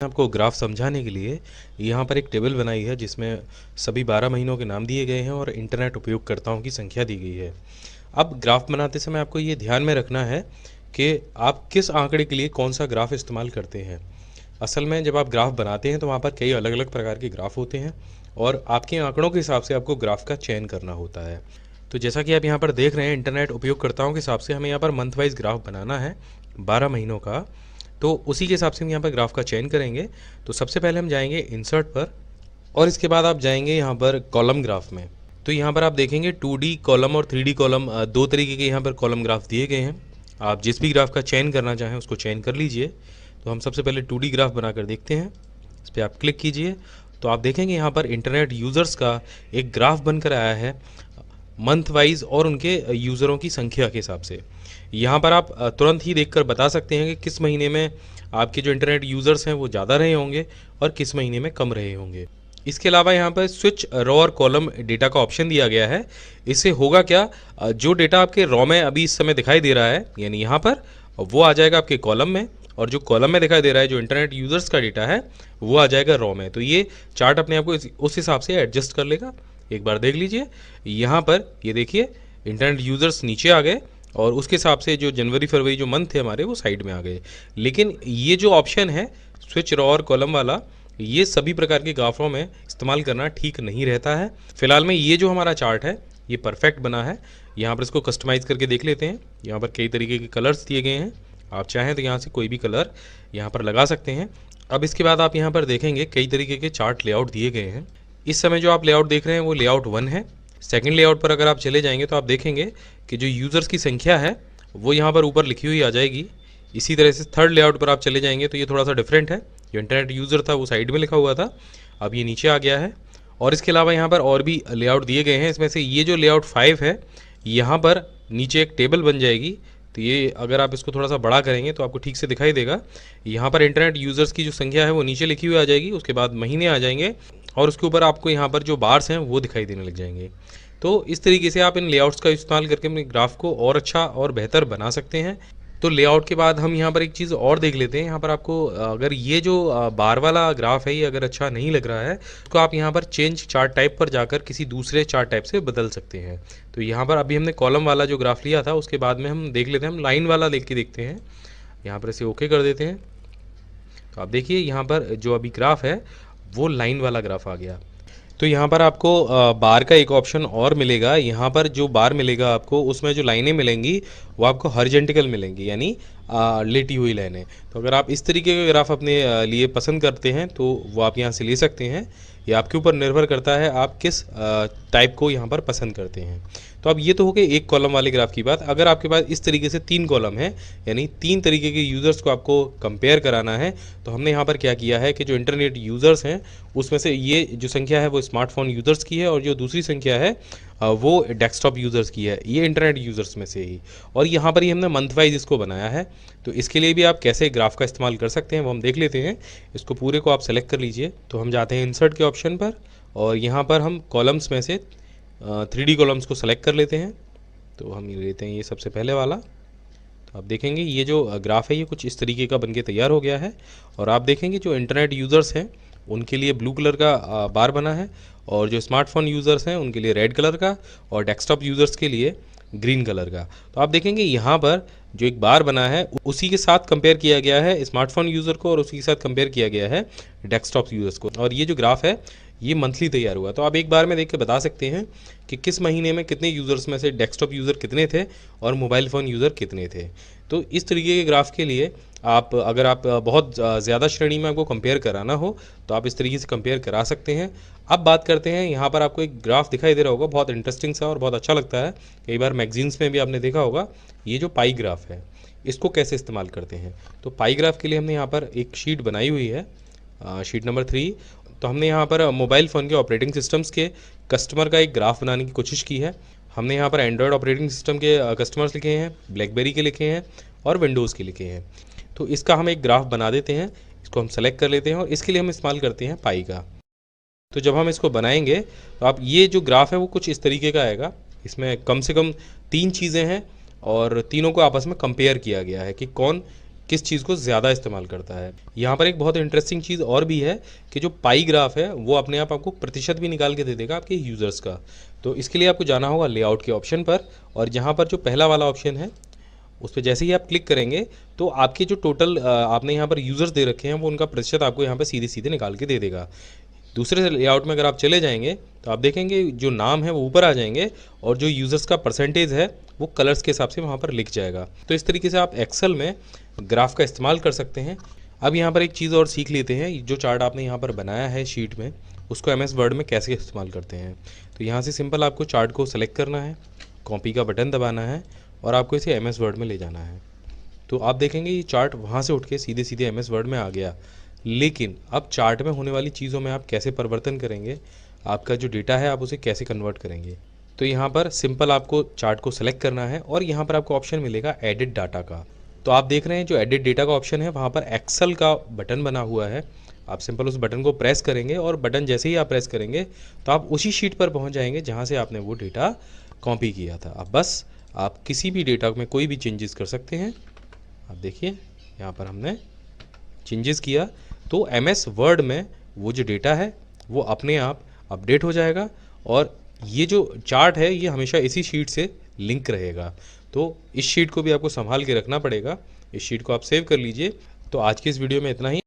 आपको ग्राफ समझाने के लिए यहाँ पर एक टेबल बनाई है जिसमें सभी 12 महीनों के नाम दिए गए हैं और इंटरनेट उपयोगकर्ताओं की संख्या दी गई है। अब ग्राफ बनाते समय आपको ये ध्यान में रखना है कि आप किस आंकड़े के लिए कौन सा ग्राफ इस्तेमाल करते हैं। असल में जब आप ग्राफ बनाते हैं तो वहाँ पर कई अलग अलग प्रकार के ग्राफ होते हैं और आपके आंकड़ों के हिसाब से आपको ग्राफ का चयन करना होता है। तो जैसा कि आप यहाँ पर देख रहे हैं, इंटरनेट उपयोगकर्ताओं के हिसाब से हमें यहाँ पर मंथ वाइज ग्राफ बनाना है 12 महीनों का। तो उसी के हिसाब से हम यहाँ पर ग्राफ का चयन करेंगे। तो सबसे पहले हम जाएंगे इंसर्ट पर और इसके बाद आप जाएंगे यहाँ पर कॉलम ग्राफ में। तो यहाँ पर आप देखेंगे 2D कॉलम और 3D कॉलम, दो तरीके के यहाँ पर कॉलम ग्राफ दिए गए हैं। आप जिस भी ग्राफ का चयन करना चाहें उसको चयन कर लीजिए। तो हम सबसे पहले 2D ग्राफ बनाकर देखते हैं। इस पर आप क्लिक कीजिए तो आप देखेंगे यहाँ पर इंटरनेट यूज़र्स का एक ग्राफ बनकर आया है मंथ वाइज और उनके यूज़रों की संख्या के हिसाब से। यहाँ पर आप तुरंत ही देखकर बता सकते हैं कि किस महीने में आपके जो इंटरनेट यूज़र्स हैं वो ज़्यादा रहे होंगे और किस महीने में कम रहे होंगे। इसके अलावा यहाँ पर स्विच रॉ और कॉलम डेटा का ऑप्शन दिया गया है। इससे होगा क्या, जो डेटा आपके रॉ में अभी इस समय दिखाई दे रहा है यानी यहाँ पर, वो आ जाएगा आपके कॉलम में, और जो कॉलम में दिखाई दे रहा है जो इंटरनेट यूज़र्स का डेटा है वो आ जाएगा रॉ में। तो ये चार्ट अपने आप को उस हिसाब से एडजस्ट कर लेगा। एक बार देख लीजिए, यहाँ पर ये देखिए इंटरनेट यूज़र्स नीचे आ गए और उसके हिसाब से जो जनवरी फरवरी जो मंथ थे हमारे वो साइड में आ गए। लेकिन ये जो ऑप्शन है स्विच रॉ और कॉलम वाला, ये सभी प्रकार के ग्राफों में इस्तेमाल करना ठीक नहीं रहता है। फिलहाल में ये जो हमारा चार्ट है ये परफेक्ट बना है। यहाँ पर इसको कस्टमाइज़ करके देख लेते हैं। यहाँ पर कई तरीके के कलर्स दिए गए हैं, आप चाहें तो यहाँ से कोई भी कलर यहाँ पर लगा सकते हैं। अब इसके बाद आप यहाँ पर देखेंगे कई तरीके के चार्ट लेआउट दिए गए हैं। इस समय जो आप लेआउट देख रहे हैं वो लेआउट 1 है। सेकंड लेआउट पर अगर आप चले जाएंगे तो आप देखेंगे कि जो यूज़र्स की संख्या है वो यहाँ पर ऊपर लिखी हुई आ जाएगी। इसी तरह से थर्ड लेआउट पर आप चले जाएंगे तो ये थोड़ा सा डिफरेंट है। जो इंटरनेट यूज़र था वो साइड में लिखा हुआ था, अब ये नीचे आ गया है। और इसके अलावा यहाँ पर और भी लेआउट दिए गए हैं। इसमें से ये जो लेआउट 5 है, यहाँ पर नीचे एक टेबल बन जाएगी। तो ये अगर आप इसको थोड़ा सा बड़ा करेंगे तो आपको ठीक से दिखाई देगा। यहाँ पर इंटरनेट यूज़र्स की जो संख्या है वो नीचे लिखी हुई आ जाएगी, उसके बाद महीने आ जाएंगे और उसके ऊपर आपको यहाँ पर जो बार्स हैं वो दिखाई देने लग जाएंगे। तो इस तरीके से आप इन लेआउट्स का इस्तेमाल करके अपने ग्राफ को और अच्छा और बेहतर बना सकते हैं। तो लेआउट के बाद हम यहाँ पर एक चीज़ और देख लेते हैं। यहाँ पर आपको अगर ये जो बार वाला ग्राफ है ये अगर अच्छा नहीं लग रहा है तो आप यहाँ पर चेंज चार्ट टाइप पर जाकर किसी दूसरे चार्ट टाइप से बदल सकते हैं। तो यहाँ पर अभी हमने कॉलम वाला जो ग्राफ लिया था उसके बाद में हम देख लेते हैं, हम लाइन वाला लेके के देखते हैं। यहाँ पर इसे ओके कर देते हैं। तो आप देखिए यहाँ पर जो अभी ग्राफ है वो लाइन वाला ग्राफ आ गया। तो यहाँ पर आपको बार का एक ऑप्शन और मिलेगा। यहाँ पर जो बार मिलेगा आपको उसमें जो लाइनें मिलेंगी वो आपको हॉरिजॉन्टल मिलेंगी, यानी लेटी हुई लाइनें। तो अगर आप इस तरीके का ग्राफ अपने लिए पसंद करते हैं तो वो आप यहाँ से ले सकते हैं। ये आपके ऊपर निर्भर करता है आप किस टाइप को यहाँ पर पसंद करते हैं। तो अब ये तो हो गई एक कॉलम वाले ग्राफ की बात। अगर आपके पास इस तरीके से 3 कॉलम है, यानी 3 तरीके के यूज़र्स को आपको कंपेयर कराना है, तो हमने यहाँ पर क्या किया है कि जो इंटरनेट यूज़र्स हैं उसमें से ये जो संख्या है वो स्मार्टफोन यूज़र्स की है और जो दूसरी संख्या है वो डेस्कटॉप यूज़र्स की है, ये इंटरनेट यूज़र्स में से ही। और यहाँ पर ही हमने मंथ वाइज इसको बनाया है। तो इसके लिए भी आप कैसे ग्राफ का इस्तेमाल कर सकते हैं वो हम देख लेते हैं। इसको पूरे को आप सेलेक्ट कर लीजिए। तो हम जाते हैं इंसर्ट के ऑप्शन पर और यहाँ पर हम कॉलम्स में से 3D कॉलम्स को सेलेक्ट कर लेते हैं। तो हम ये लेते हैं ये सबसे पहले वाला। तो आप देखेंगे ये जो ग्राफ है ये कुछ इस तरीके का बनके तैयार हो गया है। और आप देखेंगे जो इंटरनेट यूज़र्स हैं उनके लिए ब्लू कलर का बार बना है और जो स्मार्टफोन यूज़र्स हैं उनके लिए रेड कलर का और डेस्कटॉप यूज़र्स के लिए ग्रीन कलर का। तो आप देखेंगे यहाँ पर जो एक बार बना है उसी के साथ कंपेयर किया गया है स्मार्टफोन यूज़र को और उसी के साथ कंपेयर किया गया है डेस्कटॉप यूज़र्स को। और ये जो ग्राफ है ये मंथली तैयार हुआ। तो आप एक बार में देख के बता सकते हैं कि किस महीने में कितने यूज़र्स में से डेस्कटॉप यूज़र कितने थे और मोबाइल फ़ोन यूज़र कितने थे। तो इस तरीके के ग्राफ के लिए आप अगर आप बहुत ज़्यादा श्रेणी में आपको कंपेयर कराना हो तो आप इस तरीके से कंपेयर करा सकते हैं। अब बात करते हैं, यहाँ पर आपको एक ग्राफ दिखाई दे रहा होगा, बहुत इंटरेस्टिंग सा और बहुत अच्छा लगता है। कई बार मैगजीन्स में भी आपने देखा होगा। ये जो पाई ग्राफ है इसको कैसे इस्तेमाल करते हैं। तो पाई ग्राफ के लिए हमने यहाँ पर एक शीट बनाई हुई है, शीट नंबर 3। तो हमने यहाँ पर मोबाइल फ़ोन के ऑपरेटिंग सिस्टम्स के कस्टमर का एक ग्राफ बनाने की कोशिश की है। हमने यहाँ पर एंड्रॉयड ऑपरेटिंग सिस्टम के कस्टमर्स लिखे हैं, ब्लैकबेरी के लिखे हैं और विंडोज़ के लिखे हैं। तो इसका हम एक ग्राफ बना देते हैं। इसको हम सेलेक्ट कर लेते हैं और इसके लिए हम इस्तेमाल करते हैं पाई का। तो जब हम इसको बनाएंगे तो आप ये जो ग्राफ है वो कुछ इस तरीके का आएगा। इसमें कम से कम 3 चीज़ें हैं और तीनों को आपस में कंपेयर किया गया है कि कौन किस चीज़ को ज़्यादा इस्तेमाल करता है। यहाँ पर एक बहुत इंटरेस्टिंग चीज़ और भी है कि जो पाई ग्राफ है वो अपने आप आपको प्रतिशत भी निकाल के दे देगा आपके यूज़र्स का। तो इसके लिए आपको जाना होगा लेआउट के ऑप्शन पर, और यहाँ पर जो पहला वाला ऑप्शन है उस पर जैसे ही आप क्लिक करेंगे तो आपके जो टोटल आपने यहाँ पर यूज़र्स दे रखे हैं वो उनका प्रतिशत आपको यहाँ पर सीधे सीधे निकाल के दे देगा। दूसरे लेआउट में अगर आप चले जाएंगे तो आप देखेंगे जो नाम है वो ऊपर आ जाएंगे और जो यूज़र्स का परसेंटेज है वो कलर्स के हिसाब से वहाँ पर लिख जाएगा। तो इस तरीके से आप एक्सेल में ग्राफ का इस्तेमाल कर सकते हैं। अब यहाँ पर एक चीज़ और सीख लेते हैं, जो चार्ट आपने यहाँ पर बनाया है शीट में उसको MS वर्ड में कैसे इस्तेमाल करते हैं। तो यहाँ से सिंपल आपको चार्ट को सेलेक्ट करना है, कॉपी का बटन दबाना है और आपको इसे MS वर्ड में ले जाना है। तो आप देखेंगे ये चार्ट वहाँ से उठ के सीधे सीधे MS वर्ड में आ गया। लेकिन अब चार्ट में होने वाली चीज़ों में आप कैसे परिवर्तन करेंगे, आपका जो डेटा है आप उसे कैसे कन्वर्ट करेंगे। तो यहाँ पर सिंपल आपको चार्ट को सेलेक्ट करना है और यहाँ पर आपको ऑप्शन मिलेगा एडिट डाटा का। तो आप देख रहे हैं जो एडिट डेटा का ऑप्शन है वहाँ पर एक्सेल का बटन बना हुआ है। आप सिंपल उस बटन को प्रेस करेंगे और बटन जैसे ही आप प्रेस करेंगे तो आप उसी शीट पर पहुँच जाएंगे जहाँ से आपने वो डेटा कॉपी किया था। अब बस आप किसी भी डेटा में कोई भी चेंजेस कर सकते हैं। आप देखिए यहाँ पर हमने चेंजेस किया तो MS वर्ड में वो जो डेटा है वो अपने आप अपडेट हो जाएगा और ये जो चार्ट है ये हमेशा इसी शीट से लिंक रहेगा। तो इस शीट को भी आपको संभाल के रखना पड़ेगा। इस शीट को आप सेव कर लीजिए। तो आज की इस वीडियो में इतना ही।